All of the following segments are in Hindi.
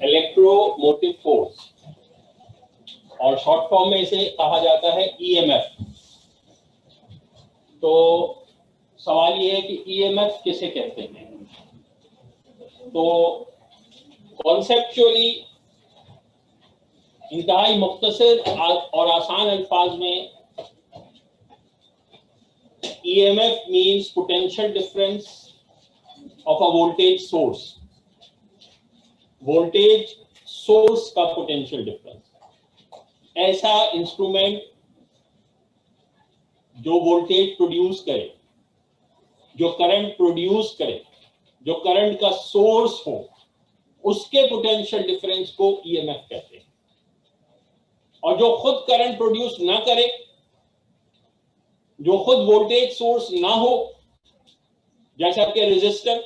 इलेक्ट्रोमोटिव फोर्स, और शॉर्ट फॉर्म में इसे कहा जाता है ईएमएफ। तो सवाल ये है कि ईएमएफ किसे कहते हैं। तो कॉन्सेप्चुअली इंतहाई मुख्तसर और आसान अल्फाज में EMF means potential difference of a voltage source. Voltage source का पोटेंशियल डिफरेंस, ऐसा इंस्ट्रूमेंट जो वोल्टेज प्रोड्यूस करे, जो करंट प्रोड्यूस करे, जो करंट का सोर्स हो, उसके पोटेंशियल डिफरेंस को ईएमएफ कहते हैं। और जो खुद करंट प्रोड्यूस ना करे, जो खुद वोल्टेज सोर्स ना हो, जैसा कि रेजिस्टर,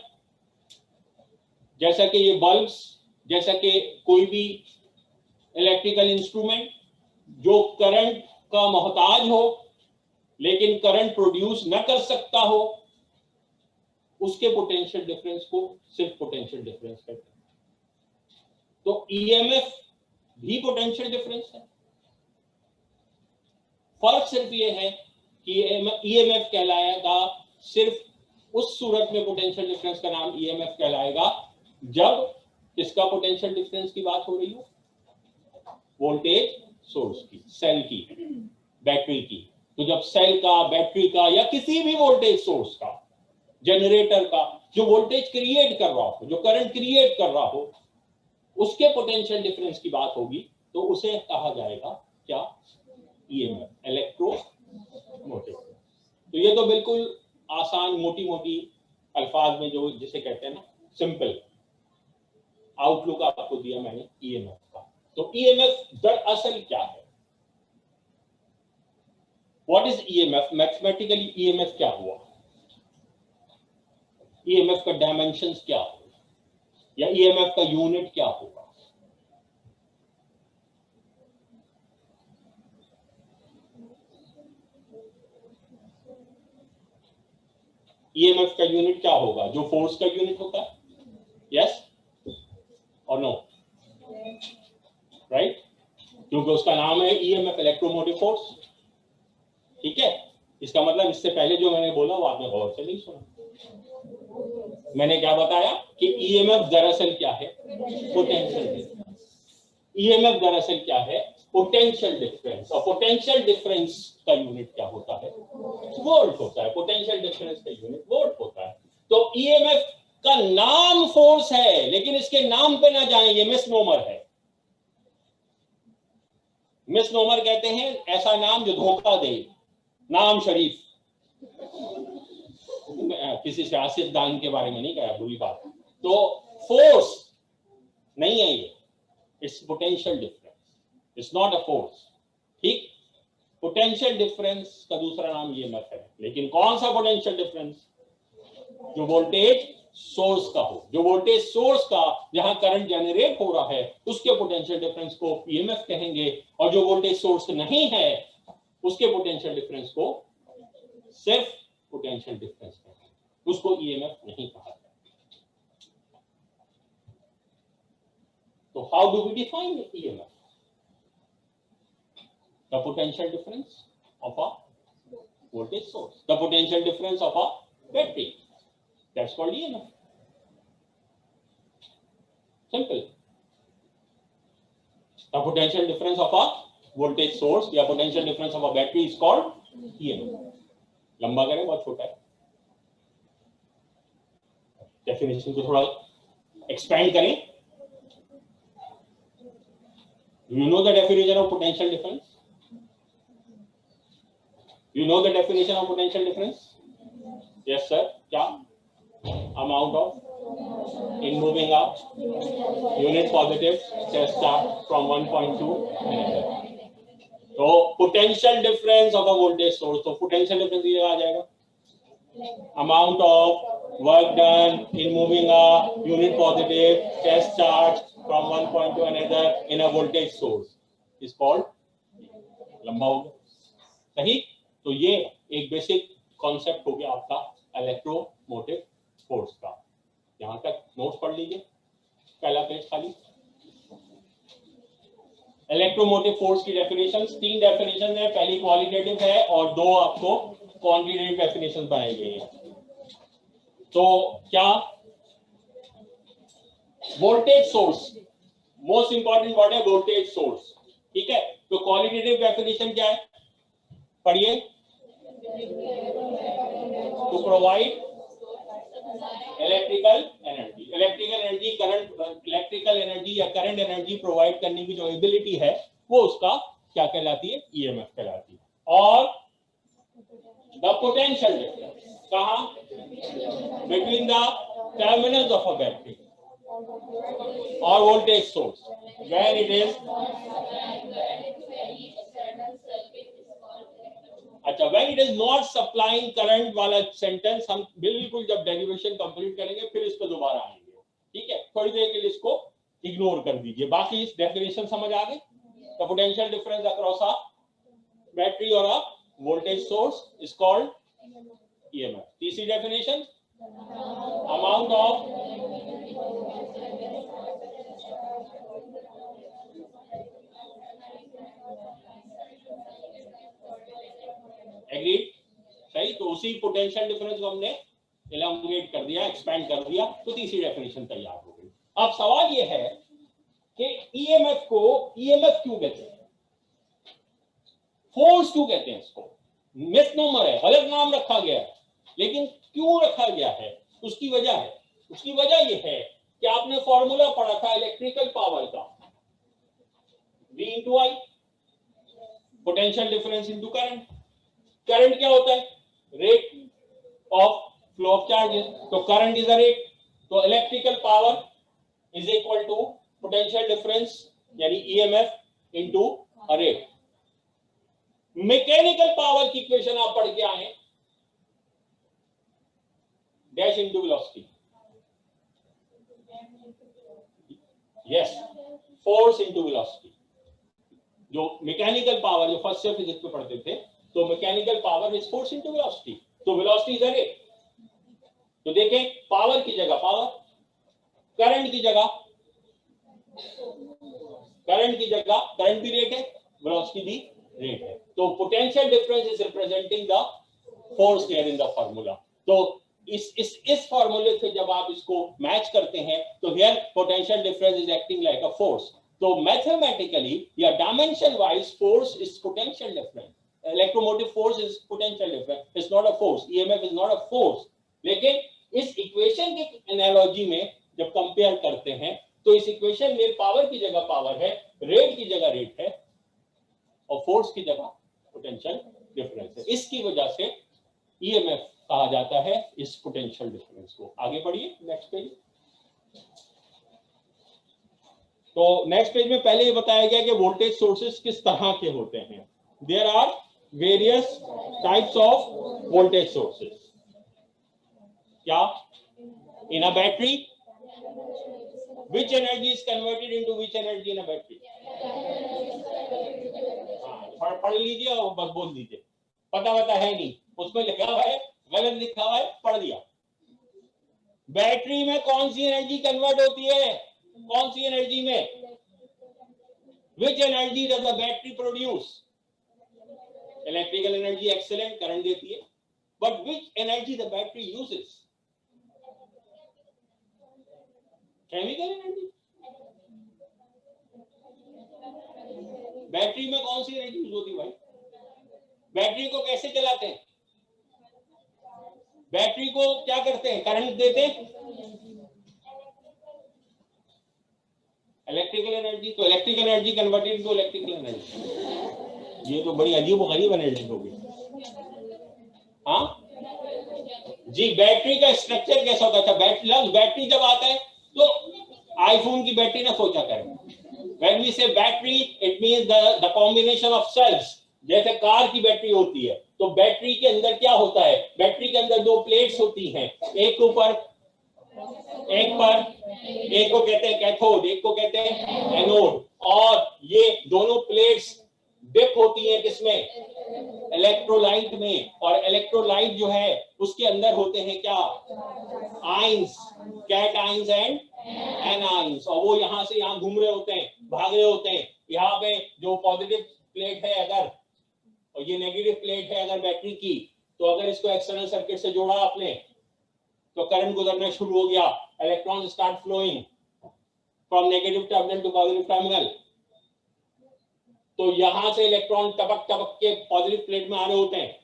जैसा कि ये बल्ब्स, जैसा कि कोई भी इलेक्ट्रिकल इंस्ट्रूमेंट जो करंट का मोहताज हो लेकिन करंट प्रोड्यूस न कर सकता हो, उसके पोटेंशियल डिफरेंस को सिर्फ पोटेंशियल डिफरेंस कहते हैं। तो ईएमएफ भी पोटेंशियल डिफरेंस है। फर्क सिर्फ ये है कि ईएमएफ कहलाएगा सिर्फ उस सूरत में पोटेंशियल डिफरेंस का नाम ईएमएफ कहलाएगा जब इसका पोटेंशियल डिफरेंस की बात हो रही हो, वोल्टेज सोर्स की, सेल की, बैटरी की। तो जब सेल का, बैटरी का या किसी भी वोल्टेज सोर्स का, जनरेटर का जो वोल्टेज क्रिएट कर रहा हो, जो करंट क्रिएट कर रहा हो, उसके पोटेंशियल डिफरेंस की बात होगी तो उसे कहा जाएगा क्या? EMF, electromotive. तो ये तो बिल्कुल आसान मोटी मोटी अल्फाज में जो जिसे कहते हैं ना सिंपल आउटलुक आपको दिया मैंने ईएमएफ का। तो ईएमएफ दरअसल क्या है? What is EMF? Mathematically EMF क्या हुआ? ईएमएफ का डायमेंशंस क्या होगा या ईएमएफ का यूनिट क्या होगा? ईएमएफ का यूनिट क्या होगा? जो फोर्स का यूनिट होता है, यस और नो, राइट? क्योंकि उसका नाम है ईएमएफ, इलेक्ट्रोमोटिव फोर्स। ठीक है, इसका मतलब इससे पहले जो मैंने बोला वो आपने गौर से नहीं सुना। मैंने क्या बताया कि ईएमएफ दरअसल क्या है? Potential difference. ईएमएफ दरअसल क्या है? Potential difference. और पोटेंशियल डिफरेंस का यूनिट क्या होता है? वोल्ट होता है। पोटेंशियल डिफरेंस का यूनिट वोल्ट होता है। तो ईएमएफ का नाम फोर्स है, लेकिन इसके नाम पे ना जाएं, ये मिसनोमर है। मिसनोमर कहते हैं ऐसा नाम जो धोखा दे, नाम शरीफ। किसी सियासतदान के बारे में नहीं कहा, बुरी बात। तो फोर्स नहीं है ये, it's potential difference, it's not a force. ठीक, पोटेंशियल डिफरेंस का दूसरा नाम ईएमएफ है। लेकिन कौन सा पोटेंशियल डिफरेंस? जो वोल्टेज सोर्स का हो, जो वोल्टेज सोर्स का जहां करंट जनरेट हो रहा है उसके पोटेंशियल डिफरेंस को ईएमएफ कहेंगे। और जो वोल्टेज सोर्स नहीं है उसके पोटेंशियल डिफरेंस को सिर्फ पोटेंशियल डिफरेंस कहेंगे, उसको ईएमएफ नहीं कहा जाता। तो how do we define EMF? The potential difference of a voltage source, the potential difference of a battery, that's called EMF. Simple. The potential difference of a voltage source या potential difference of a battery is called EMF. लंबा करें, बहुत छोटा है। डेफिनेशन को थोड़ा एक्सपेंड करें You know the definition of potential difference? You know the definition of potential difference? Yes, sir. क्या? Amount of in moving up unit positive charge from one point to another. तो potential difference of a voltage source. तो potential difference ये आ जाएगा. Amount of work done in moving a unit positive test charge from one point to another in a voltage source is called. लंबा हो गया सही. तो ये एक बेसिक कॉन्सेप्ट हो गया आपका इलेक्ट्रोमोटिव फोर्स का. यहां तक नोट्स पढ़ लीजिए. पहला पेज खाली. इलेक्ट्रोमोटिव फोर्स की डेफिनेशंस 3 डेफिनेशन है. पहली क्वालिटेटिव है और 2 आपको क्वांटिटेटिव डेफिनेशन बनाई गई है. तो क्या voltage source most important word है वोल्टेज सोर्स. ठीक है. तो क्वालिटेटिव डेफिनेशन क्या है पढ़िए. To provide electrical energy current electrical energy या करंट एनर्जी प्रोवाइड करने की जो एबिलिटी है वो उसका क्या कहलाती है ईएमएफ कहलाती है. और द पोटेंशियल डिफरेंस कहां between the terminals of a battery और voltage source when it is. अच्छा when it is not supplying current वाला सेंटेंस हम बिल्कुल जब डेरिवेशन कंप्लीट करेंगे फिर इस पर दोबारा आएंगे. ठीक है. थोड़ी देर के लिए इसको इग्नोर कर दीजिए. बाकी इस डेफिनेशन समझ आ गई. The potential difference across a battery और अ voltage source is called EMF. तीसरी डेफिनेशन amount of agreed. सही. तो उसी पोटेंशियल डिफरेंस को हमने एलांगेट कर दिया एक्सपैंड कर दिया तो तीसरी डेफिनेशन तैयार हो गई. अब सवाल यह है कि ईएमएफ को ईएमएफ क्यों कहते हैं फोर्स क्यों कहते हैं. इसको मिसनोमर है गलत नाम रखा गया है. लेकिन क्यों रखा गया है उसकी वजह है. उसकी वजह यह है कि आपने फॉर्मूला पढ़ा था इलेक्ट्रिकल पावर का V into I potential difference into current. Current क्या होता है rate of flow of charges. तो करंट इज अ रेट. तो electrical power is equal to potential difference यानी EMF into a rate. Mechanical power की इक्वेशन आप पढ़ के आए dash into velocity. Yes force into velocity. जो मैकेनिकल पावर जो फर्स्ट ईयर फिजिक्स में पढ़ते थे तो mechanical power is force into velocity. तो वेलोसिटी इज अ रेट. तो देखें पावर की जगह पावर, करंट की जगह करंट भी रेट है वेलोसिटी भी रेट है. तो potential difference is representing the force here in the formula. तो इस फार्मूले से जब आप इसको मैच करते हैं तो here potential difference is acting like a force. तो मैथमेटिकली या dimension wise force is potential difference. Electromotive force is potential difference. It's not a force. EMF is not a force. लेकिन इस इक्वेशन के एनालॉजी में जब कंपेयर करते हैं तो इस इक्वेशन में पावर की जगह पावर है, रेट की जगह रेट है और फोर्स की जगह पोटेंशियल डिफरेंस है. इसकी वजह से ईएमएफ कहा जाता है इस पोटेंशियल डिफरेंस को. आगे बढ़िए नेक्स्ट पेज. तो नेक्स्ट पेज में पहले ये बताया गया कि वोल्टेज सोर्सेस किस तरह के होते हैं. There are various types of voltage sources. क्या in a battery which energy is converted into which energy in a battery. पढ़ लीजिए और बस बोल दीजिए. पता है नहीं उसमें लिखा हुआ है गलत लिखा हुआ है पढ़ दिया. बैटरी में कौन सी एनर्जी कन्वर्ट होती है कौन सी एनर्जी में which energy does the battery produce. Electrical energy excellent current देती है but which energy the battery uses. Chemical energy. Battery में कौन सी एनर्जी यूज होती है भाई. बैटरी को कैसे चलाते हैं बैटरी को क्या करते हैं करंट देते हैं. इलेक्ट्रिकल एनर्जी, तो electrical energy converted to electrical energy, ये तो बड़ी अजीब और गरीब एनर्जी होगी। हाँ जी, बैटरी का स्ट्रक्चर कैसा होता था? बैटरी जब आता है तो आईफोन की बैटरी ना सोचा करें। When we say battery, it means the combination of cells. जैसे कार की बैटरी होती है, तो बैटरी के अंदर क्या होता है? बैटरी के अंदर दो प्लेट्स होती हैं, एक ऊपर एक को कहते हैं कैथोड, एक को कहते हैं एनोड, और ये दोनों प्लेट्स डिप होती है किसमें? इलेक्ट्रोलाइट में। और इलेक्ट्रोलाइट जो है उसके अंदर होते हैं क्या? Ions, cations and anions, और वो यहां से यहां घूम रहे होते हैं, भाग रहे होते हैं। यहाँ पे जो पॉजिटिव प्लेट है अगर, और ये नेगेटिव प्लेट है अगर बैटरी की, तो अगर इसको एक्सटर्नल सर्किट से जोड़ा आपने तो करंट गुजरना शुरू हो गया, electron start flowing from negative terminal to positive terminal. तो यहां से इलेक्ट्रॉन टपक टपक के पॉजिटिव प्लेट में आ रहे होते हैं,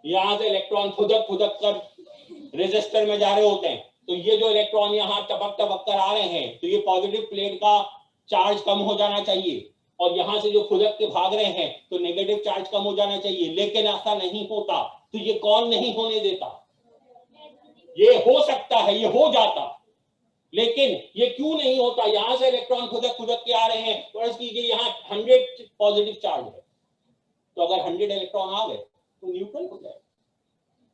यहां से इलेक्ट्रॉन खुदक खुदक कर रेजिस्टर में जा रहे होते हैं। तो ये जो इलेक्ट्रॉन यहाँ टपक टपक कर आ रहे हैं, तो ये पॉजिटिव प्लेट का चार्ज कम हो जाना चाहिए, और यहाँ से जो खुदक के भाग रहे हैं तो नेगेटिव चार्ज कम हो जाना चाहिए, लेकिन ऐसा नहीं होता। तो ये कौन नहीं होने देता? ये हो सकता है, ये हो जाता, लेकिन ये क्यों नहीं होता? यहां से इलेक्ट्रॉन खुदक खुदक के आ रहे हैं, फर्ज कीजिए यहाँ 100 पॉजिटिव चार्ज है, तो अगर 100 इलेक्ट्रॉन आ गए तो न्यूट्रल हो जाएगा।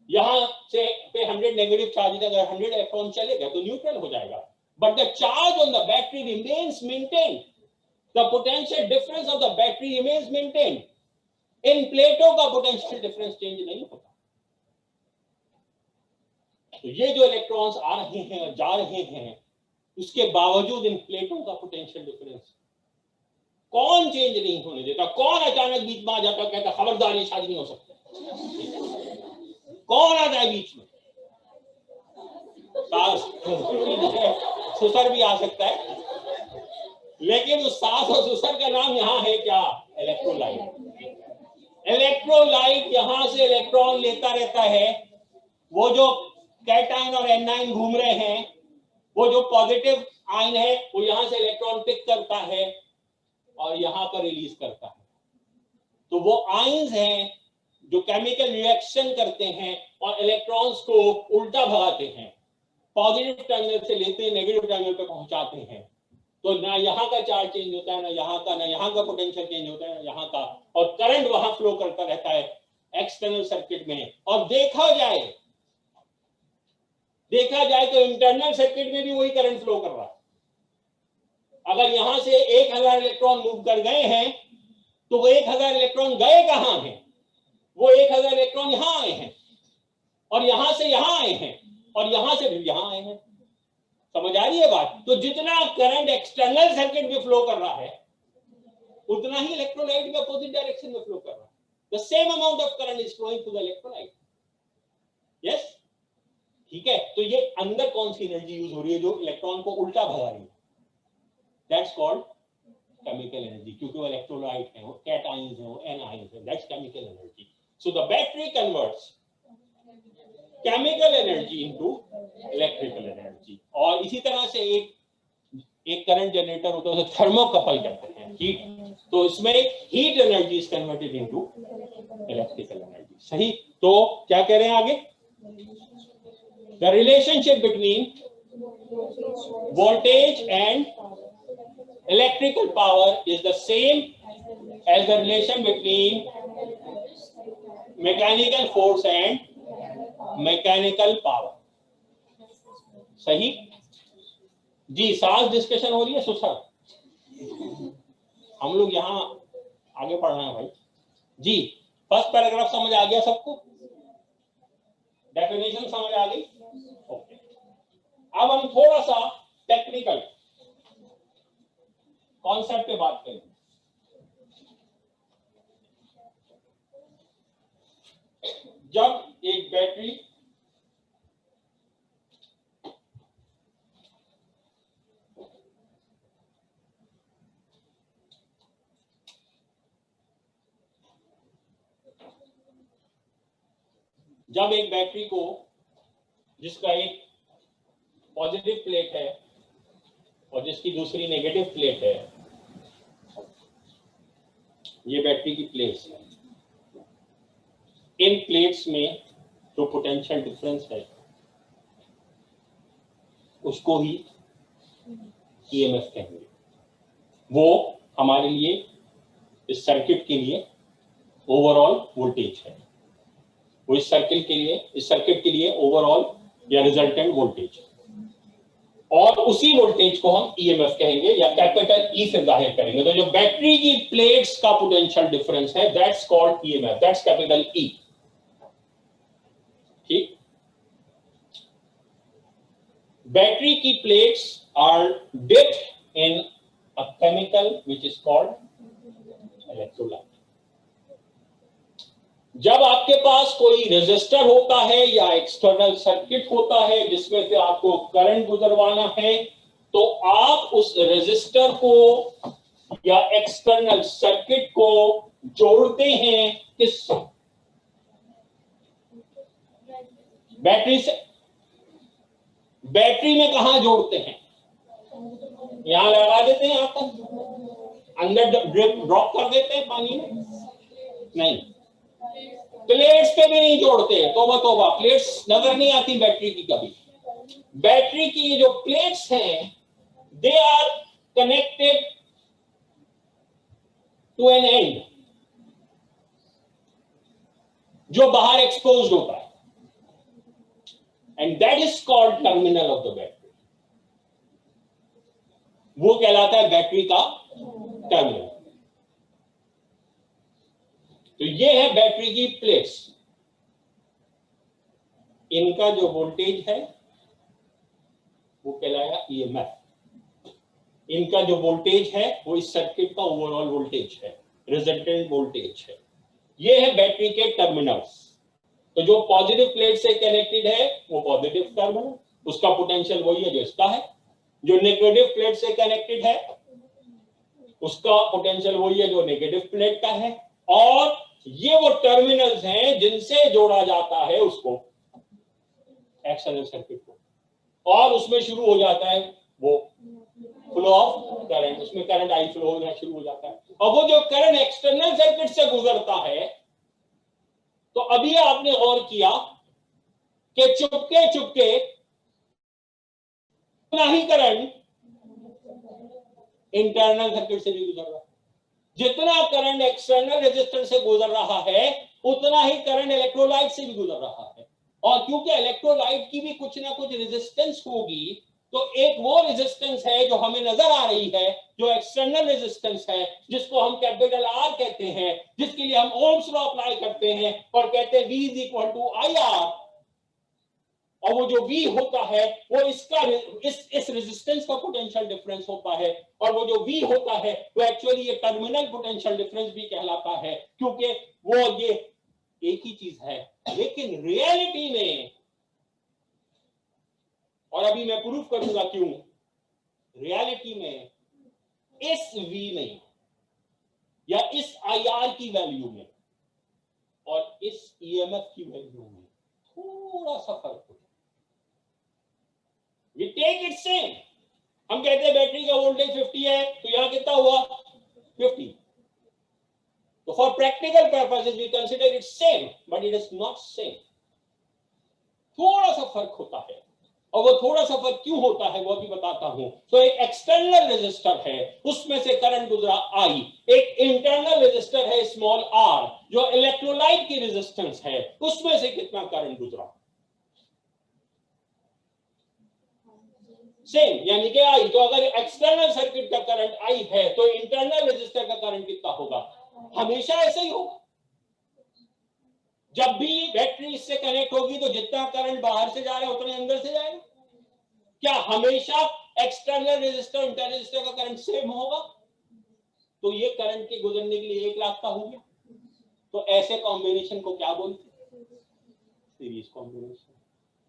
यहां से पे 100 नेगेटिव चार्ज, अगर 100 इलेक्ट्रॉन चले गए तो न्यूट्रल हो जाएगा। But the charge on the battery remains maintained, the potential difference of the battery remains maintained. इन प्लेटों का पोटेंशियल डिफरेंस चेंज नहीं होता। तो ये जो इलेक्ट्रॉन्स आ रहे हैं और जा रहे हैं, उसके बावजूद इन प्लेटों का पोटेंशियल डिफरेंस कौन चेंज नहीं होने देता? कौन अचानक बीच में आ जाता, कहता खबरदार ये शादी नहीं हो सकती? कौन आ जाए बीच में? सास ससुर भी आ सकता है, लेकिन उस सास और ससुर का नाम यहाँ है क्या? इलेक्ट्रोलाइट। इलेक्ट्रोलाइट यहां से इलेक्ट्रॉन लेता रहता है, वो जो कैटाइन और एनाइन घूम रहे हैं, वो जो पॉजिटिव आयन है वो यहां से इलेक्ट्रॉन पिक करता है और यहां पर रिलीज करता है। तो वो आयंस हैं जो केमिकल रिएक्शन करते हैं और इलेक्ट्रॉन्स को उल्टा भगाते हैं, पॉजिटिव टर्मिनल से लेते हैं नेगेटिव टर्मिनल पे पहुंचाते हैं। तो ना यहाँ का चार्ज चेंज होता है, ना यहाँ का पोटेंशियल चेंज होता है, ना यहाँ का, और करंट वहां फ्लो करता रहता है एक्सटर्नल सर्किट में। और देखा जाए तो इंटरनल सर्किट में भी वही करंट फ्लो कर रहा है। अगर यहां से 1000 इलेक्ट्रॉन मूव कर गए हैं, तो वो 1000 इलेक्ट्रॉन गए कहां हैं? वो 1000 इलेक्ट्रॉन यहां आए हैं, और यहां से यहां आए हैं, और यहां से भी यहां आए हैं। समझ आ रही है बात? तो जितना करंट एक्सटर्नल सर्किट में फ्लो कर रहा है, उतना ही इलेक्ट्रोलाइट में अपोजिट डायरेक्शन में फ्लो कर रहा है। The same amount of current is flowing to the electrolyte. Yes, ठीक है। तो ये अंदर कौन सी एनर्जी यूज हो रही है जो इलेक्ट्रॉन को उल्टा भगा रही है? दैट्स कॉल्ड केमिकल एनर्जी, क्योंकि वो इलेक्ट्रोलाइट है, वो कैटायंस है, वो एनायंस है। That's chemical energy. So the battery converts chemical energy into electrical energy. और इसी तरह से एक करंट जनरेटर होता है, उसे थर्मोकपल कहते हैं, हीट। तो इसमें heat energy is converted into electrical energy. सही। तो क्या कह रहे हैं आगे? The relationship between voltage and electrical power is the same as the relation between mechanical force and mechanical power. सही जी। साथ डिस्कशन हो रही है सुसर, हम लोग यहाँ आगे पढ़ रहे हैं भाई जी। फर्स्ट पैराग्राफ समझ आ गया सबको? डेफिनेशन समझ आ गई? ओके। अब हम थोड़ा सा टेक्निकल कॉन्सेप्ट पे बात करेंगे। जब एक बैटरी को, जिसका एक पॉजिटिव प्लेट है और जिसकी दूसरी नेगेटिव प्लेट है, ये बैटरी की प्लेट्स है। इन प्लेट्स में जो पोटेंशियल डिफरेंस है उसको ही ईएमएफ कहेंगे। वो हमारे लिए इस सर्किट के लिए ओवरऑल वोल्टेज है। वो इस सर्किट के लिए ओवरऑल या रिजल्टेंट वोल्टेज, और उसी वोल्टेज को हम ईएमएफ कहेंगे या कैपिटल ई से जाहिर करेंगे। तो जो बैटरी की प्लेट्स का पोटेंशियल डिफरेंस है, that's called EMF, that's capital E. ठीक, बैटरी की plates are dipped in a chemical which is called electrolyte. जब आपके पास कोई रेजिस्टर होता है या एक्सटर्नल सर्किट होता है जिसमें से आपको करंट गुजरवाना है, तो आप उस रेजिस्टर को या एक्सटर्नल सर्किट को जोड़ते हैं किससे? बैटरी से। बैटरी में कहां जोड़ते हैं? यहां लगा देते हैं, यहां तक अंदर ड्रॉप कर देते हैं पानी में? नहीं, प्लेट्स पे भी नहीं जोड़ते हैं। तौबा तौबा, प्लेट्स नजर नहीं आती बैटरी की कभी। बैटरी की जो प्लेट्स हैं, they are connected to an end जो बाहर एक्सपोज्ड होता है, and that is called terminal of the battery. वो कहलाता है बैटरी का टर्मिनल। तो ये है बैटरी की प्लेट्स। इनका जो वोल्टेज है वो कहलाया ईएमएफ। इनका जो वोल्टेज है वो इस सर्किट का ओवरऑल वोल्टेज है, रिजल्टेंट वोल्टेज है। ये है बैटरी के टर्मिनल्स। तो जो पॉजिटिव प्लेट से कनेक्टेड है वो पॉजिटिव टर्मिनल, उसका पोटेंशियल वही है जो इसका है। जो नेगेटिव प्लेट से कनेक्टेड है उसका पोटेंशियल वही है जो नेगेटिव प्लेट का है। और ये वो टर्मिनल्स हैं जिनसे जोड़ा जाता है उसको एक्सटर्नल सर्किट को, और उसमें शुरू हो जाता है वो फ्लो ऑफ करंट। उसमें करंट आई फ्लो होना शुरू हो जाता है। और वो जो करंट एक्सटर्नल सर्किट से गुजरता है, तो अभी आपने गौर किया कि चुपके चुपके उतना ही करंट इंटरनल सर्किट से भी गुजर रहा है। जितना करंट एक्सटर्नल रेजिस्टेंस से गुजर रहा है उतना ही करंट इलेक्ट्रोलाइट से भी गुजर रहा है। और क्योंकि इलेक्ट्रोलाइट की भी कुछ ना कुछ रेजिस्टेंस होगी, तो एक वो रेजिस्टेंस है जो हमें नजर आ रही है, जो एक्सटर्नल रेजिस्टेंस है, जिसको हम कैपिटल आर कहते हैं, जिसके लिए हम ओम्स लॉ अप्लाई करते हैं और कहते हैं V is equal to I R. और वो जो V होता है वो इसका इस रेजिस्टेंस का पोटेंशियल डिफरेंस होता है। और वो जो V होता है वो एक्चुअली ये टर्मिनल पोटेंशियल डिफरेंस भी कहलाता है, क्योंकि वो ये एक ही चीज है। लेकिन रियलिटी में, और अभी मैं प्रूफ करूंगा क्यों, रियलिटी में इस V में या इस IR की वैल्यू में और इस EMF की वैल्यू में थोड़ा सा फर्क होता है। We take it same। हम कहते हैं बैटरी का वोल्टेज 50 है, तो यहां कितना हुआ 50। तो for practical purposes we consider it same, but it is not same. थोड़ा सा फर्क होता है, और वो थोड़ा सा फर्क क्यों होता है वो भी बताता हूं। तो एक एक्सटर्नल रेजिस्टर है, उसमें से करंट गुजरा I। एक इंटरनल रेजिस्टर है स्मॉल r, जो इलेक्ट्रोलाइट की रेजिस्टेंस है, उसमें से कितना करंट गुजरा, सेम, यानी कि I। तो अगर एक्सटर्नल सर्किट का करंट I है तो इंटरनल रेजिस्टर का करंट कितना होगा? हमेशा ऐसे ही होगा। जब भी बैटरी इससे कनेक्ट होगी तो जितना करंट बाहर से जा रहा है उतना अंदर से जाएगा। क्या हमेशा एक्सटर्नल रेजिस्टर इंटरनल रेजिस्टर का करंट सेम होगा? तो ये करंट के गुजरने के लिए 1 लाख का हो गया। तो ऐसे कॉम्बिनेशन को क्या बोलते हैं? Series combination.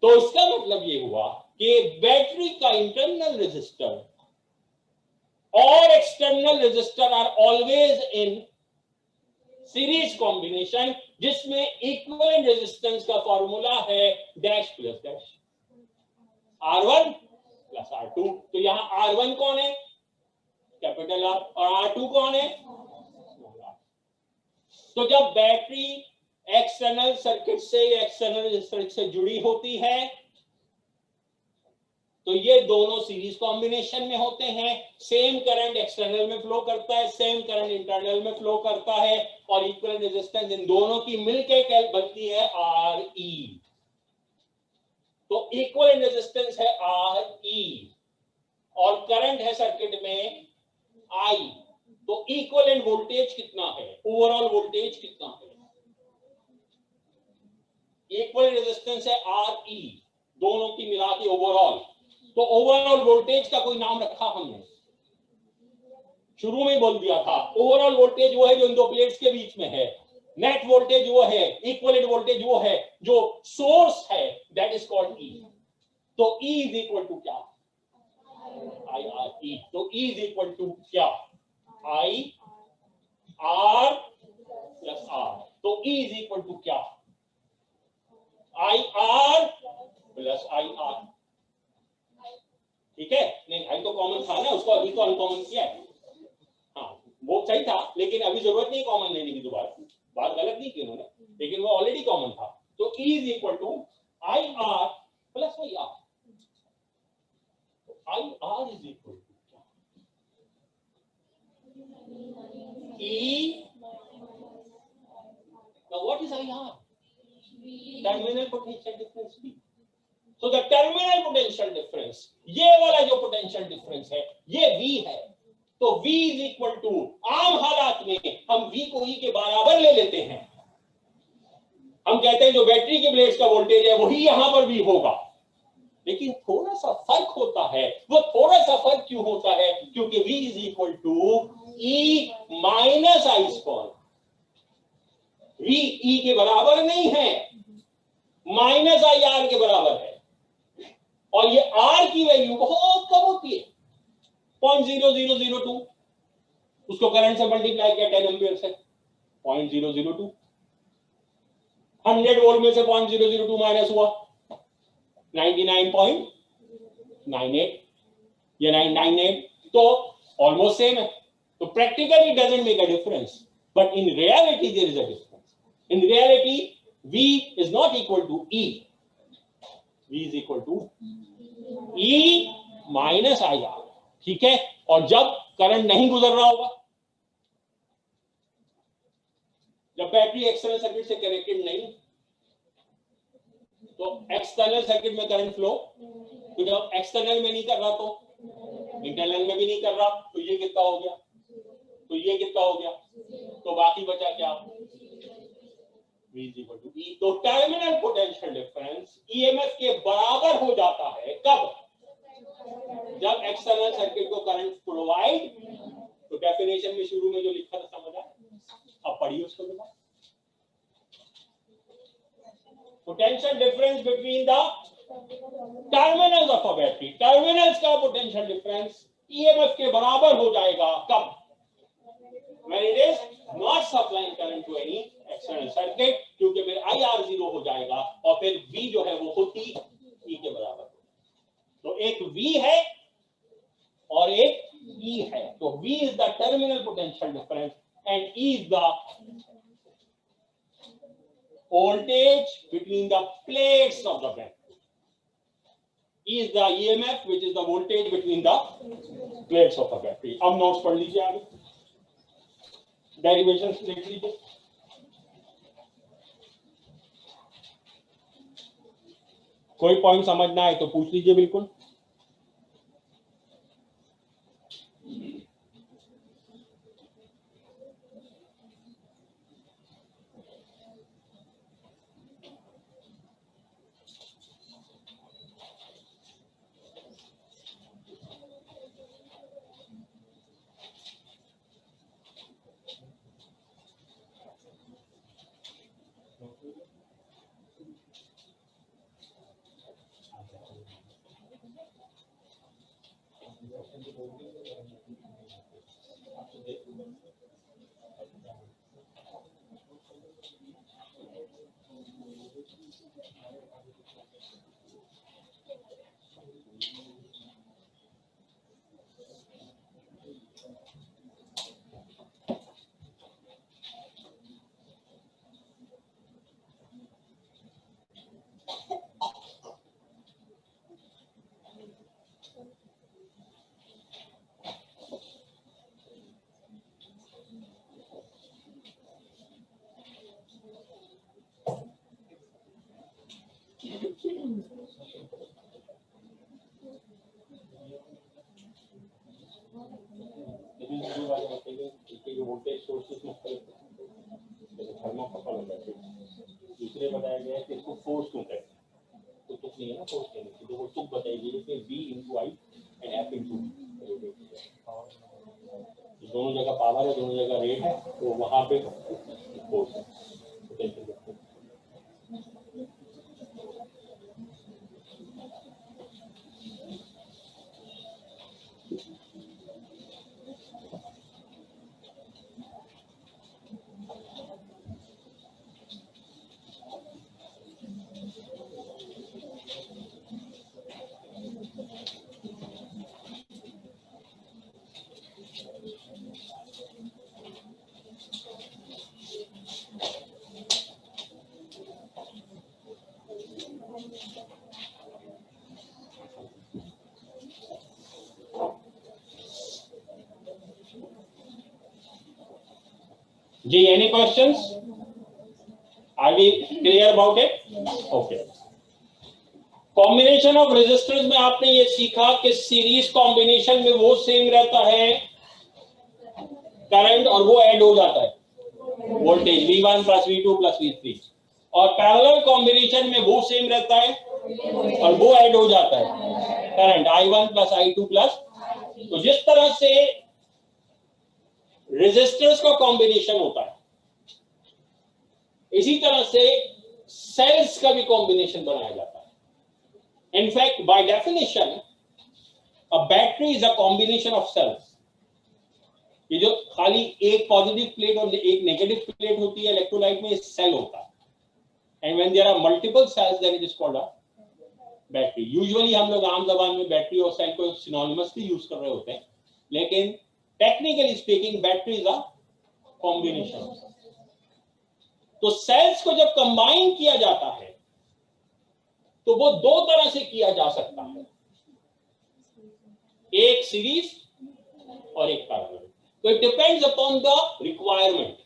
तो इसका मतलब ये हुआ कि बैटरी का इंटरनल रेजिस्टर और external resistor are always in series combination, जिसमें इक्विवेलेंट रेजिस्टेंस का फॉर्मूला है dash plus dash, R1 plus R2। तो यहाँ R1 कौन है? कैपिटल R, और R2 कौन है? तो जब बैटरी एक्सटर्नल सर्किट से एक्सटर्नल रेजिस्टेंस से जुड़ी होती है तो ये दोनों सीरीज कॉम्बिनेशन में होते हैं। सेम करंट एक्सटर्नल में फ्लो करता है, सेम करंट इंटरनल में फ्लो करता है, और इक्विवेलेंट रेजिस्टेंस इन दोनों की मिलकर बनती है Re। तो इक्विवेलेंट रेजिस्टेंस है Re और करंट है सर्किट में I। तो इक्विवेलेंट वोल्टेज कितना है? ओवरऑल वोल्टेज कितना है? इक्विवेलेंट रेजिस्टेंस है Re, दोनों की मिला के ओवरऑल। तो ओवरऑल वोल्टेज का कोई नाम रखा हमने? शुरू में बोल दिया था, ओवरऑल वोल्टेज वो है जो इन दो प्लेट्स के बीच में है, नेट वोल्टेज वो है, इक्विवेलेंट वोल्टेज वो है जो सोर्स है, दैट इज कॉल्ड E। तो E इज इक्वल टू क्या? IRE। तो E इज इक्वल टू क्या? IR plus R। तो E इज इक्वल टू क्या? IR plus IR। ठीक है? नहीं, आई तो कॉमन था ना, उसको अभी तो अनकॉमन किया है। हाँ, वो सही था, लेकिन अभी जरूरत नहीं कॉमन लेने की दोबारा। बात गलत नहीं की उन्होंने, लेकिन वो ऑलरेडी कॉमन था। तो E is equal to IR plus IR। IR is equal to E। now what is IR? Terminal potential difference B। So the terminal potential difference, ये वाला जो potential difference है ये V है। तो V is equal to, आम हालात में हम V को E के बराबर ले लेते हैं। हम कहते हैं जो बैटरी के प्लेट्स का वोल्टेज है वही यहां पर भी होगा, लेकिन थोड़ा सा फर्क होता है। वो थोड़ा सा फर्क क्यों होता है? क्योंकि V is equal to E minus I square. V E के बराबर नहीं है, माइनस IR के बराबर है, और ये R की वैल्यू बहुत कम होती है, 0.0002। उसको करंट से मल्टीप्लाई किया 10 एम्पियर से, 0.002। 100 वोल्ट में से 0.002 माइनस हुआ 99.98 या 998, तो ऑलमोस्ट सेम है। तो practically it doesn't make a difference, but in reality there is a difference. In reality V is not equal to E, V is equal to E minus IR। ठीक है? और जब करंट नहीं गुजर रहा होगा, जब बैटरी एक्सटर्नल सर्किट से कनेक्टेड नहीं, तो एक्सटर्नल सर्किट में करंट फ्लो, तो जब एक्सटर्नल में नहीं कर रहा तो इंटरनल में भी नहीं कर रहा, तो ये कितना हो गया? तो ये कितना हो गया? तो बाकी बचा क्या? V is equal to E। तो टर्मिनल पोटेंशियल डिफरेंस EMF के बराबर हो जाता है कब? जब एक्सटर्नल सर्किट को करंट प्रोवाइड, तो डेफिनेशन में शुरू में जो लिखा था समझ आया? अब पढ़िए उसको जरा। Potential difference between the terminals of a battery, terminals का पोटेंशियल डिफरेंस EMF के बराबर हो जाएगा कब? when it is not supplying current to any external circuit, क्योंकि मेरे IR 0 हो जाएगा और फिर V जो है वो खुद ही E के बराबर। तो एक V है और एक E है। तो V is the terminal potential difference and E is the voltage between the plates of the battery. E is the EMF which is the voltage between the plates of the battery। अब नोट्स पढ़ लीजिए, आगे डेरिवेशंस लिख लीजिए। कोई पॉइंट समझना है तो पूछ लीजिए बिल्कुल। शुरू वाले बताइए कि वोल्टेज सोर्सेस मुख्तलिफ हैं, थर्मोकपल होता है, दूसरे बताया गया है कि इसको फोर्स क्यों कहते हैं, तो तुक नहीं है ना फोर्स कहने की, तो वो तुक बताइए कि V into I and F into दोनों जगह पावर है, दोनों जगह रेट है, तो वहां पे फोर्स है। जी, any questions? Are we clear about it? Okay. Combination of resistors में आपने ये सीखा कि सीरीज कॉम्बिनेशन में वो सेम रहता है करंट और वो ऐड हो जाता है voltage V1 plus V2 plus V3, और पैरेलल कॉम्बिनेशन में वो सेम रहता है और वो ऐड हो जाता है current I1 plus I2 plus. तो जिस तरह से रेजिस्टर्स का कॉम्बिनेशन होता है, इसी तरह से सेल्स का भी कॉम्बिनेशन बनाया जाता है। In fact by definition a battery is a combination of cells. ये जो खाली एक पॉजिटिव प्लेट और एक नेगेटिव प्लेट होती है इलेक्ट्रोलाइट में, सेल होता है, and when there are multiple cells then it is called a battery. Usually हम लोग आम जबान में बैटरी और सेल को सिनोनिमसली यूज कर रहे होते हैं, लेकिन technically speaking battery is a combination. तो सेल्स को जब कंबाइन किया जाता है तो वो दो तरह से किया जा सकता है, एक सीरीज और एक पैरेलल। तो it depends upon the requirement,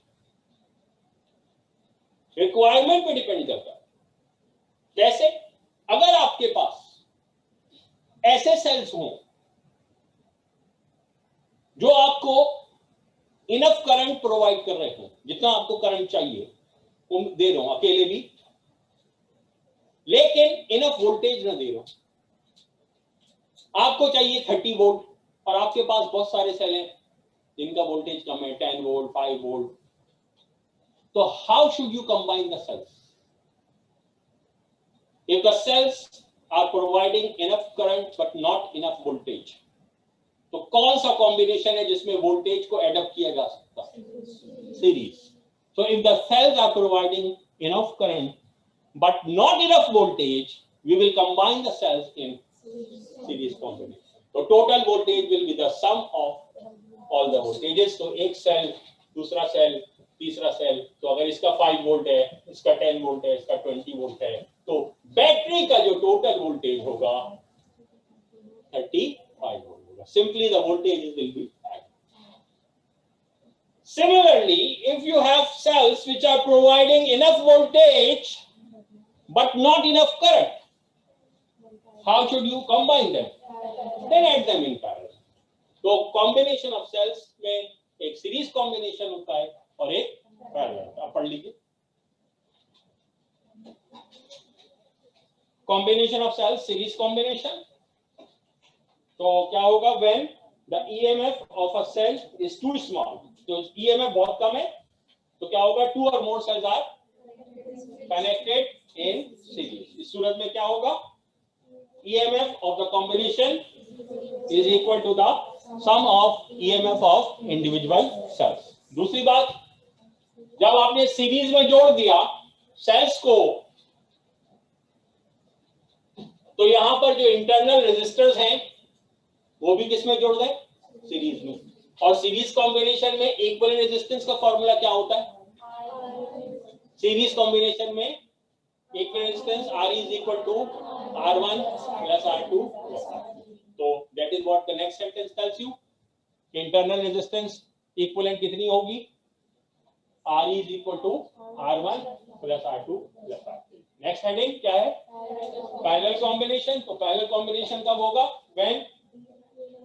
requirement पे डिपेंड करता है। जैसे अगर आपके पास ऐसे सेल्स हों जो आपको इनफ करंट प्रोवाइड कर रहे हो, जितना आपको करंट चाहिए वो दे रहे हो अकेले भी, लेकिन इनफ वोल्टेज ना दे रहे हो, आपको चाहिए 30 वोल्ट और आपके पास बहुत सारे सेल हैं जिनका वोल्टेज कम है, 10 वोल्ट, 5 वोल्ट, तो how should you combine the cells? If the cells are providing enough current but not enough voltage, तो कौन सा कॉम्बिनेशन है जिसमें वोल्टेज को एडप्ट किया जा सकता है? Series. So if the cells are providing enough current but not enough voltage, we will combine the cells in series combination. So total voltage will be the sum of all the voltages. So एक सेल, दूसरा सेल, तीसरा सेल, तो अगर इसका 5 वोल्ट है, इसका 10 वोल्ट है, इसका 20 वोल्ट है, तो बैटरी का जो टोटल वोल्टेज होगा 35 वोल्ट होगा। Simply the voltages will be added. Similarly, if you have cells which are providing enough voltage but not enough current, how should you combine them? Then add them in parallel. So combination of cells में एक सीरीज कॉम्बिनेशन होता है और एक पैरेलल। आप पढ़ लीजिए। Combination of cells, series combination. तो क्या होगा? when the EMF of a cell is too small, तो EMF बहुत कम है, तो क्या होगा? 2 or more cells are connected in series. इस सूरत में क्या होगा? EMF of the combination is equal to the sum of EMF of individual cells. दूसरी बात, जब आपने सीरीज में जोड़ दिया सेल्स को, तो यहां पर जो इंटरनल रेजिस्टर्स हैं वो भी किसमें जोड़ दें? सीरीज में। और सीरीज कॉम्बिनेशन में इक्विवेलेंट रेजिस्टेंस का फॉर्मूला क्या होता है? सीरीज कॉम्बिनेशन में equivalent resistance R is equal to R1 plus R2 plus R3. तो that is what the next sentence tells you. Internal resistance equivalent कितनी होगी? R is equal to R1 plus R2 plus R3. Next heading क्या है? Parallel combination. तो पैरेलल कॉम्बिनेशन कब होगा? when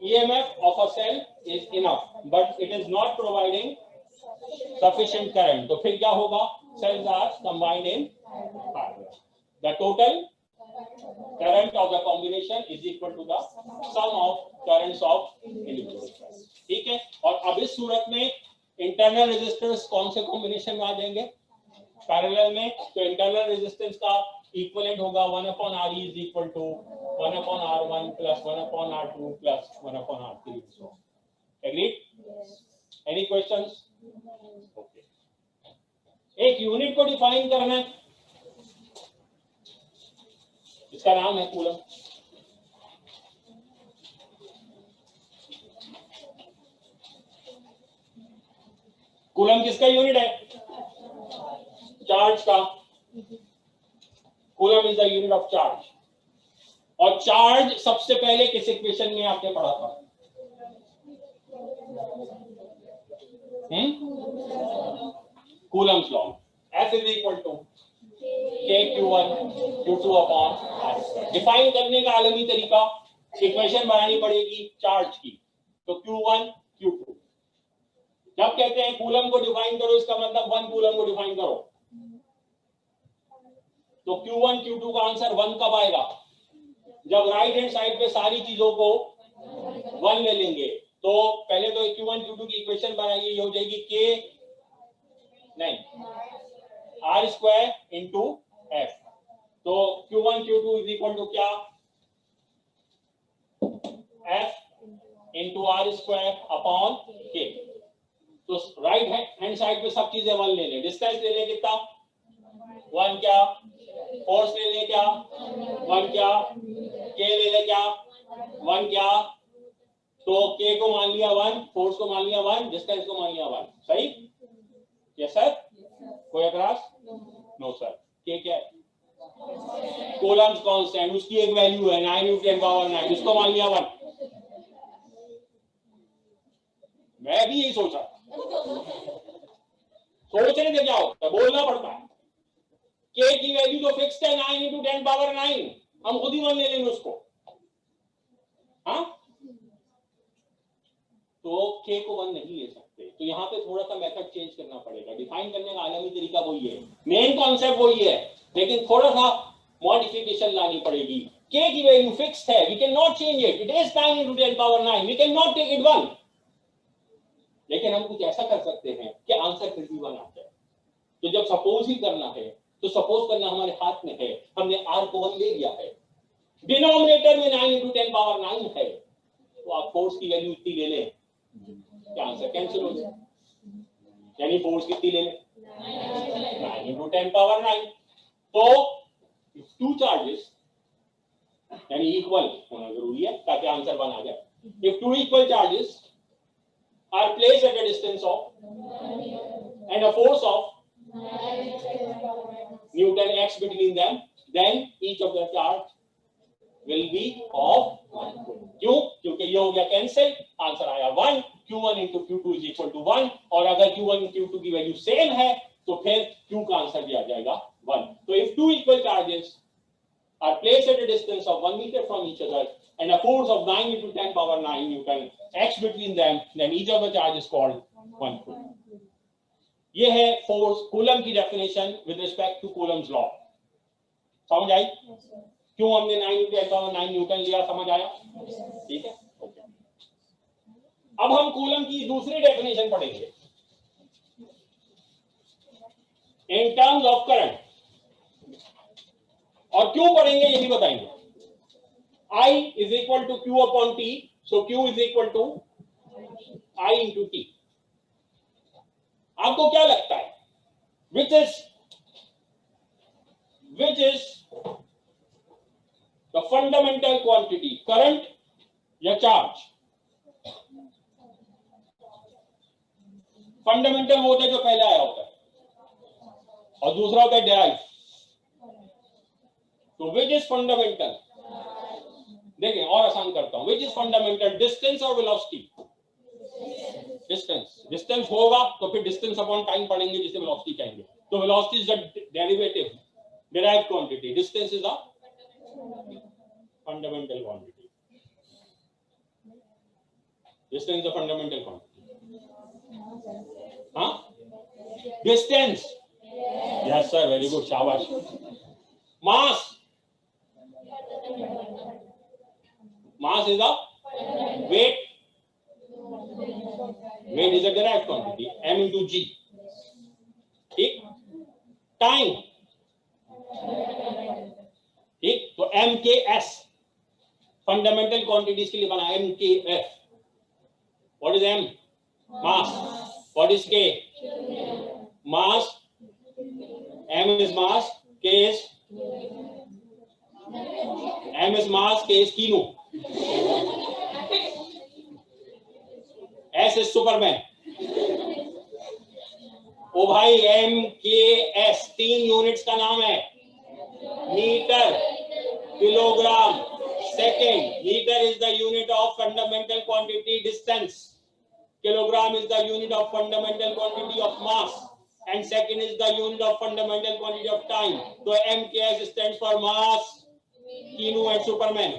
EMF of a cell is enough, but it is not providing sufficient current. तो फिर क्या होगा? Cells are combined in parallel. The total current of the combination is equal to the sum of currents of individual cells. ठीक है? और अब इस सूरत में इंटरनल रेजिस्टेंस कौन से कॉम्बिनेशन में आ जाएंगे? पैरेलल में. तो इंटरनल रेजिस्टेंस का इक्विवेलेंट होगा 1/R is equal to 1/R1 plus 1/R2 plus 1/R3. So, agreed? Any questions? Okay. एक यूनिट को डिफाइन करना है, इसका नाम है कूलम. कूलम किसका यूनिट है? चार्ज का. Coulomb is the unit of charge. और चार्ज सबसे पहले किस इक्वेशन में आपने पढ़ा था? Coulomb's law. F is equal to KQ1 Q2 upon R. Define करने का आलमी तरीका, इक्वेशन बनानी पड़ेगी चार्ज की. तो Q1 Q2. जब कहते हैं कूलम को डिफाइन करो, इसका मतलब 1 कूलम को डिफाइन करो. तो Q1 Q2 का आंसर 1 कब आएगा? जब राइट हैंड साइड पे सारी चीजों को 1 ले लेंगे. तो पहले तो Q1 Q2 की इक्वेशन बनाइए. ये हो जाएगी R स्क्वायर इंटू F. तो Q1 Q2 is equal to क्या? F into R square upon K. तो राइट हैंड साइड पे सब चीजें 1 ले लें. डिस्टेंस ले लें कितना? 1 क्या? फोर्स ले लें क्या? 1 क्या? K ले लें क्या? 1 क्या? तो K को मान लिया 1, फोर्स को मान लिया 1, डिस्टेंस को मान लिया 1. सही? Yes sir. कोई एतराज? No sir. K क्या है? Coulomb's constant. उसकी एक वैल्यू है 9 × 10⁻⁹. उसको मान लिया 1. मैं भी यही सोचा. सोचने से क्या होता है? बोलना पड़ता है. K की वैल्यू तो फिक्स्ड है 9 × 10⁻⁹. हम खुद ही मान ले लेंगे उसको. हाँ, तो K को 1 नहीं ले सकते. तो यहाँ पे थोड़ा सा मेथड चेंज करना पड़ेगा. डिफाइन करने का आलमी तरीका वही है, मेन कॉन्सेप्ट वही है, लेकिन थोड़ा सा मॉडिफिकेशन लानी पड़ेगी. K की वैल्यू फिक्स्ड है, we can not change it. It is 9 × 10⁻⁹. We can not take it 1. लेकिन हम कुछ ऐसा कर सकते हैं कि आंसर फिर भी 1 आ जाए. तो जब सपोज ही करना है, तो सपोज करना हमारे हाथ में है. हमने R को 1 ले लिया है, डिनोमिनेटर में 9 × 10⁻⁹ है. तो आप फोर्स की वैल्यू इतनी ले लें, क्या आंसर कैंसिल हो जाए. यानी फोर्स कितनी ले लें? 9 × 10⁻⁹. तो टू चार्जेस यानी इक्वल होना जरूरी है ताकि आंसर 1 आ जाए. If two equal charges are placed at a distance of and a force of Newton x between them, then each of the charge will be of 1 coulomb. क्यों? क्योंकि ये हो गया कैंसिल. आंसर आया 1. Q1 × Q2 is equal to 1. और अगर Q1 Q2 की वैल्यू सेम है तो फिर Q का आंसर भी आ जाएगा 1. तो if two equal charges are placed at a distance of 1 meter from each other and a force of 9 × 10⁻⁹ Newton x between them, then each of the charge is called 1 coulomb. ये है फोर्स कूलम की definition with respect to coulomb's law. समझ आई? क्यों हमने 9 × 10⁻⁹ न्यूटन लिया? समझ आया? ठीक है. ओके. अब हम कूलम की दूसरी डेफिनेशन पढ़ेंगे इन टर्म्स ऑफ करंट. और क्यों पढ़ेंगे ये भी बताएंगे. I is equal to Q upon T, so Q is equal to I into T. आपको क्या लगता है which is the fundamental quantity, current या charge? फंडामेंटल वो होता है जो पहले आया होता है और दूसरा होता है डिराइव. तो विच इज फंडामेंटल? देखें और आसान करता हूं. विच इज फंडामेंटल, डिस्टेंस और वेलोसिटी? डिस्टेंस. डिस्टेंस होगा तो फिर डिस्टेंस अपॉन टाइम पढ़ेंगे जिसे वेलोसिटी कहेंगे. तो velocity is the derivative, derived quantity. Distance is a fundamental quantity. Distance is a fundamental quantity. Huh? Distance. Yes, sir. Very good. Shabash. Mass. Mass is a weight. Weight is a derived quantity. M into G. ठीक. Time. ठीक. तो MKS fundamental quantities के लिए बना MKF. What is M? Mass. What is K? Mass. M is mass. K is M is mass. K is kilo. S is Superman. ओ भाई MKS 3 यूनिट्स का नाम है. Metre, kilogram, second. Metre is the unit of fundamental quantity distance. Kilogram is the unit of fundamental quantity of mass, and second is the unit of fundamental quantity of time. So MKS stands for mass, kilo and Superman.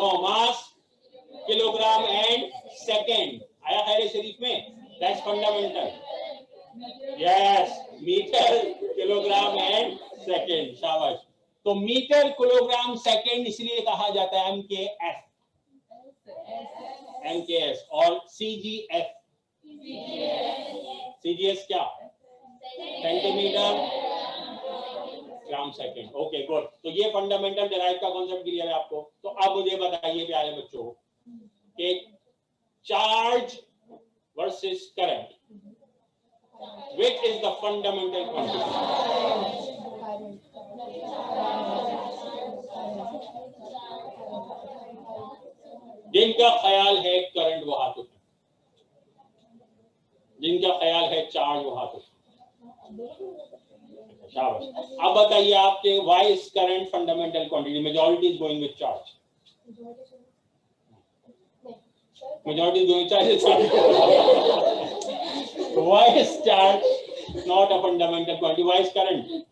No, mass, kilogram and second. आया खैर शरीफ में? That's fundamental. Yes, meter, kilogram and second. शाबाश. तो मीटर, किलोग्राम, सेकेंड इसलिए कहा जाता है MKS. MKS और CGS. CGS क्या? Centimetre gram second. Okay good. तो ये फंडामेंटल डेराइव का कॉन्सेप्ट क्लियर है आपको. तो अब मुझे बताइए प्यारे बच्चों कि charge versus current, which is the fundamental quantity? जिनका ख्याल है करंट वो हाथ उठाए, जिनका ख्याल है चार्ज वो हाथ उठाए. शाबाश. अब बताइए आपके why is current fundamental quantity? Majority is going with charge. Majority is going with charge. Why is charge not a fundamental quantity? Why is current?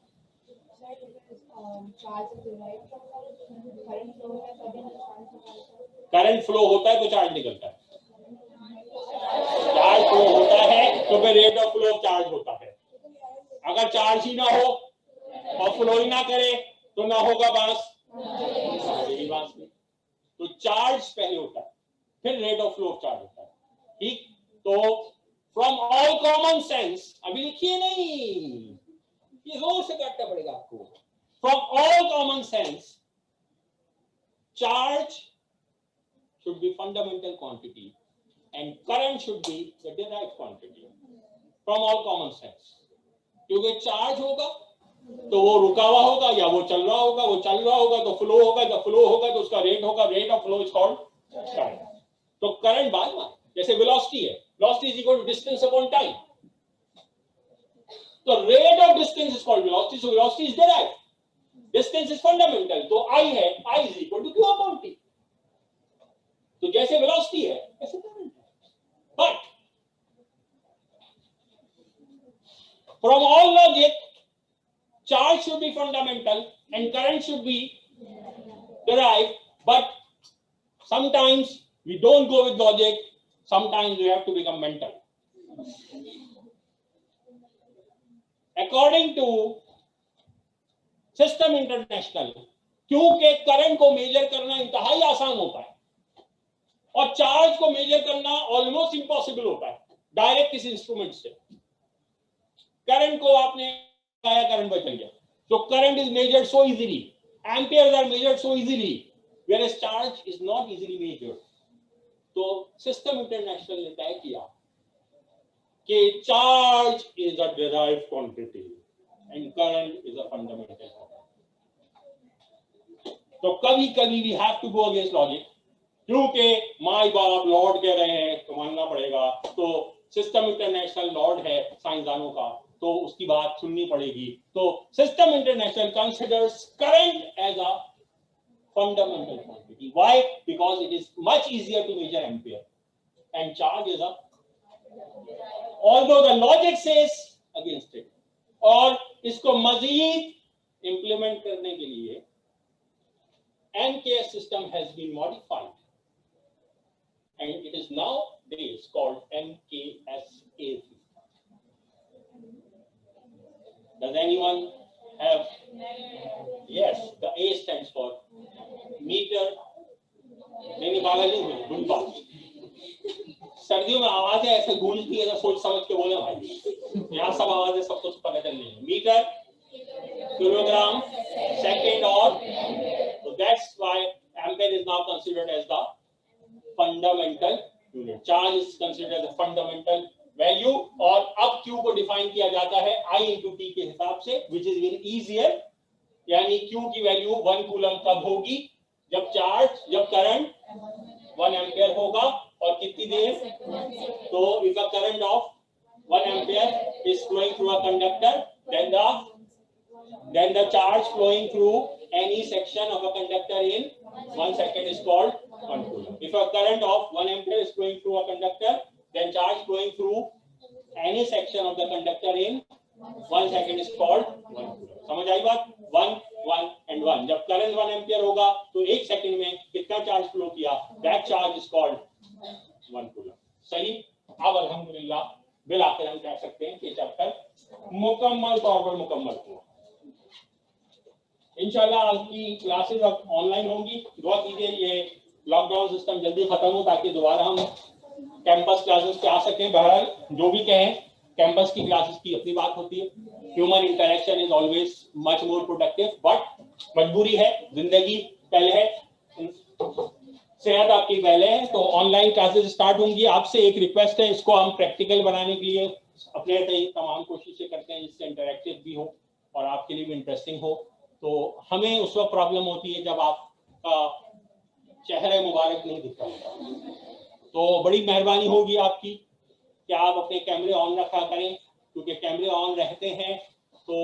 Current flow होता है तो चार्ज निकलता है. चार्ज फ्लो होता है तो फिर rate of flow of charge होता है. अगर चार्ज ही ना हो और फ्लो ही ना करे तो ना होगा बांस. तो चार्ज पहले होता है फिर rate of flow of charge होता है. ठीक. तो फ्रॉम ऑल कॉमन सेंस, अभी लिखिए नहीं, ये जोर से काटना पड़ेगा आपको. From all common sense charge should be fundamental quantity and current should be the derived quantity from all common sense. क्योंकि चार्ज होगा तो वो रुका हुआ होगा या वो चल रहा होगा, वो चल रहा होगा तो फ्लो होगा, जब फ्लो होगा तो उसका रेट होगा, rate of flow is called current. तो करंट बाद में, जैसे वेलोसिटी है, velocity is equal to distance upon time. तो rate of distance is called velocity, so velocity is derived. Distance is fundamental, तो I है, I is equal to Q upon T. तो जैसे वेलोसिटी है ऐसे करंट है. But from all logic charge should be fundamental and current should be derived, but sometimes we don't go with logic, sometimes we have to become mental. According to system international, क्योंकि करंट को मेजर करना इंतहाई आसान होता है और चार्ज को मेजर करना ऑलमोस्ट इम्पॉसिबल होता है डायरेक्ट किसी इंस्ट्रूमेंट से. करंट को आपने बताया, करंट बचल गया. तो current is measured so easily, amperes are measured so easily, whereas charge is not easily measured. तो सिस्टम इंटरनेशनल ने तय किया कि charge is a derived quantity and current is a fundamental quantity. तो कभी कभी we have to go against logic, क्योंकि माई बाप लॉर्ड कह रहे हैं तो मानना पड़ेगा. तो सिस्टम इंटरनेशनल लॉर्ड है साइंसदानों का, तो उसकी बात सुननी पड़ेगी. तो system international considers current as a fundamental quantity. Why? Because it is much easier to measure ampere and charge is a, although the logic says against it. और इसको मजीद इंप्लीमेंट करने के लिए MKS system has been modified and it is now days called MKSA. Does anyone have? Yes, the A stands for meter. नहीं पागल नहीं हुए, गुड बात। सर्दियों में आवाजें ऐसे गूंजती है तो सोच समझ के बोले भाई, यहाँ सब आवाजें सब कुछ पता चल रही है। मीटर, किलोग्राम, सेकेंड और so that's why ampere is now considered as the fundamental unit. Charge is considered as a fundamental value और अब Q को डिफाइन किया जाता है I into T के हिसाब से, which is very easier। यानी Q की वैल्यू 1 कूलम कब होगी? जब करंट 1 एम्पियर होगा और कितनी देर? तो if a current of 1 ampere is flowing through a conductor, then the charge flowing through any section of a conductor in 1 second is called 1 coulomb. If a current of 1 ampere is flowing through a conductor, then charge flowing through any section of the conductor in 1 second is called 1 coulomb. समझ आई बात? 1 1 and 1. जब करंट 1 एम्पियर होगा तो 1 सेकंड में कितना चार्ज फ्लो किया? That charge is called 1 coulomb. सही। अब अल्हम्दुलिल्लाह बिल आखिर हम कह सकते हैं कि चैप्टर मुकम्मल तौर पर मुकम्मल हुआ। इंशाल्लाह आपकी क्लासेस अब ऑनलाइन होंगी। दुआ कीजिए ये लॉकडाउन सिस्टम जल्दी खत्म हो ताकि दोबारा हम कैंपस क्लासेस पे आ सकें। बहरहाल जो भी कहें, कैंपस की क्लासेस की अपनी बात होती है। Human interaction is always much more productive, but मजबूरी है, जिंदगी पहले है, सेहत आपकी पहले है। तो ऑनलाइन क्लासेस स्टार्ट होंगी। आपसे एक रिक्वेस्ट है, इसको हम प्रैक्टिकल बनाने के लिए अपने तमाम कोशिशें करते हैं जिससे इंटरेक्टिव भी हो और आपके लिए भी इंटरेस्टिंग हो। तो हमें उस वक्त प्रॉब्लम होती है जब आपका चेहरा मुबारक नहीं दिखता होता। तो बड़ी मेहरबानी होगी आपकी कि आप अपने कैमरे ऑन रखा करें, क्योंकि कैमरे ऑन रहते हैं तो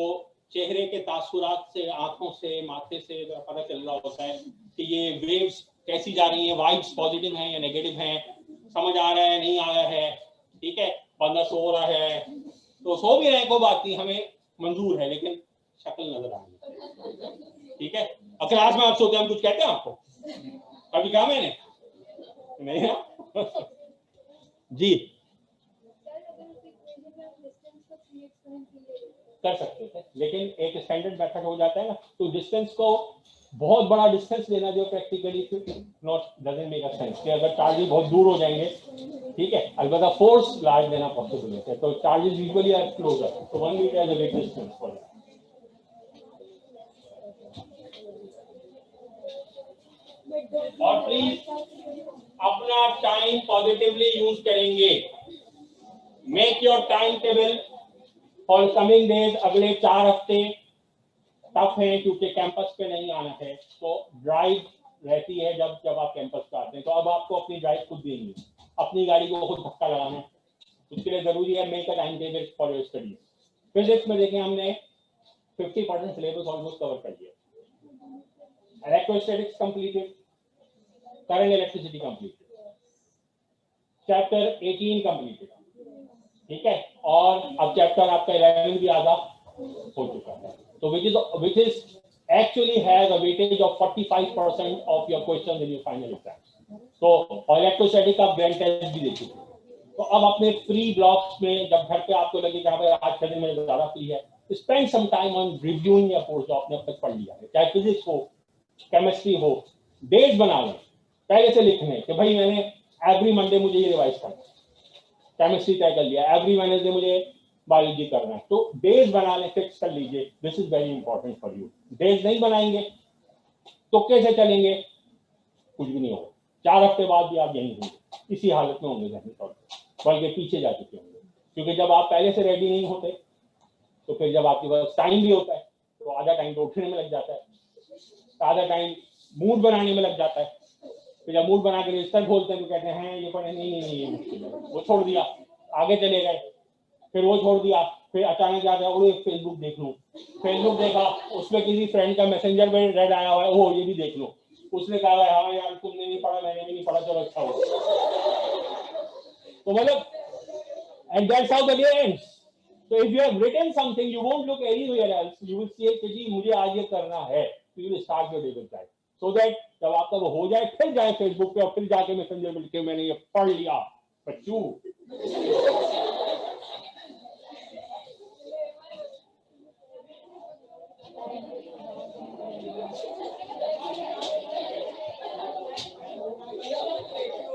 चेहरे के तासुरात से, आंखों से, माथे से पता चल रहा होता है कि ये वेव्स कैसी जा रही हैं, वाइब्स पॉजिटिव हैं या नेगेटिव हैं, समझ आ रहा है नहीं आ रहा है। ठीक है, बंदा सो रहा है तो सो भी रहे, कोई बात नहीं, हमें मंजूर है, लेकिन शक्ल नजर आ रही। ठीक है, अब क्लास में आप सोते हैं हम कुछ कहते हैं आपको? कभी कहा मैंने? नहीं ना? जी कर सकते थे, लेकिन एक स्टैंडर्ड मेथड हो जाता है ना, तो डिस्टेंस को बहुत बड़ा डिस्टेंस लेना जो practically not doesn't make a sense कि अगर चार्जेस बहुत दूर हो जाएंगे। ठीक है, अलबत्ता फोर्स लार्ज देना पॉसिबल है, तो चार्जेस यूजुअली आर क्लोजर, तो 1 metre is a big distance for that. और प्लीज अपना टाइम पॉजिटिवली यूज करेंगे। Make your time table for coming days. अगले 4 हफ्ते टफ है क्योंकि कैंपस पे नहीं आना है, तो ड्राइव रहती है जब आप कैंपस पे आते हैं। तो अब आपको अपनी ड्राइव खुद देनी है, अपनी गाड़ी को खुद धक्का लगाना है। उसके लिए जरूरी है make a time table for your studies. Physics में देखें हमने 50% सिलेबस ऑलमोस्ट कवर कर दिया। Electrostatics completed, current electricity completed, chapter 18 completed. ठीक है, और अब चैप्टर आपका 11 भी आधा हो चुका है, तो which is actually has a weightage of 45% of your questions in your final exam। तो इलेक्ट्रोस्टैटिक का ब्रेन टेस्ट भी दे चुके हैं। तो अब अपने फ्री ब्लॉक्स में जब घर पे आपको लगे कि आज के दिन में ज्यादा फ्री है, spend some time on reviewing your course जो आपने अब तक पढ़ लिया है, चाहे फिजिक्स हो, केमिस्ट्री हो। डेज बना लें, पहले से लिखने कि भाई मैंने एवरी मंडे मुझे ये रिवाइज करना है, केमिस्ट्री तय कर लिया, एवरी वेडनेसडे मुझे बायोलॉजी करना है, तो डेज बना लें, फिक्स कर लीजिए। This is very important for you. Days नहीं बनाएंगे तो कैसे चलेंगे? कुछ भी नहीं होगा। 4 हफ्ते बाद भी आप यहीं होंगे, इसी हालत में होंगे जहनी तौर पर, बल्कि पीछे जा चुके होंगे। क्योंकि जब आप पहले से रेडी नहीं होते तो फिर जब आपके पास टाइम भी होता है तो आधा टाइम तो उठने में लग जाता है, आधा टाइम मूड बनाने में लग जाता है। फिर जब मूड बना के रजिस्टर खोलते हैं तो कहते हैं ये पढ़े नहीं, वो छोड़ दिया, आगे चले गए, फिर वो छोड़ दिया, फिर अचानक याद आया फेसबुक देख लूं, फेसबुक देखा, उसमें किसी फ्रेंड का मैसेंजर में रेड आया हुआ है, ओह ये भी देख लो, उसने कहा हाँ यार तुमने नहीं पढ़ा, मैंने भी नहीं पढ़ा, चलो अच्छा हो। तो मतलब and that's how the day ends. So if you have written something, you won't look anywhere else. You will say कि जी मुझे आज ये करना है, you will start your day with that. So that जब आपका वो हो जाए फिर जाए फेसबुक पे और फिर जाके मैसेंजर मिलके मैंने ये पढ़ लिया, बच्चू